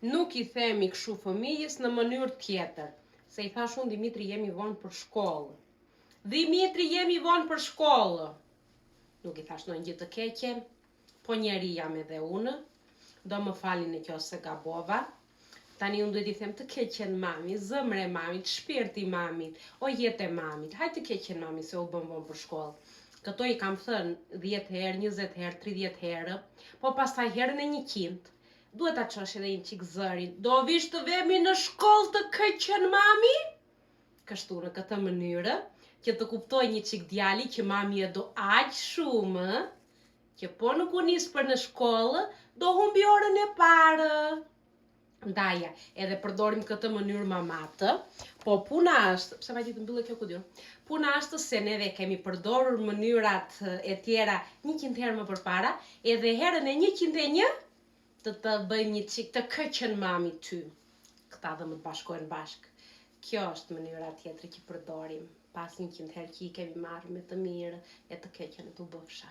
nuk i themi kështu fëmijës në mënyrë tjetër. Se i thash unë, Dimitri, jemi vonë për shkollë. Dimitri, jemi vonë për shkollë. Nuk i thash në një gjë të keqe, po njeri jam edhe unë. Do më falin e kjo se gabova. Tani unë duhet i them të keqen mami, zëmre mamit, shpirti mamit, o jetë e mamit. Hajtë të keqen mami se u bëm vonë për shkollë. Këto i kam thënë 10 herë, 20 herë, 30 herë, po pastaj herën e 100. Duhet ta çosh edhe një çik zërin. Do vish të vemi në shkollë të keqen mami? Kështu në këtë mënyrë, që të kuptoj një çik djali që mami e do aq shumë, që po nuk u nis për në shkollë, do humbi orën e parë. Ndaja, edhe përdorim këtë mënyrë mamatë, po puna është, pse vajti të mbyllë kjo kudir? Puna është se neve kemi përdorur mënyrat e tjera 100 herë më përpara, edhe herën e 101 të bëjmë një çik të keqen mami ty. Këta dhe më të bashkojnë bashkë. Kjo është mënyra tjetër që përdorim, pas 100 herë që i kemi marrë me të mirë e të keqen të bëfsha.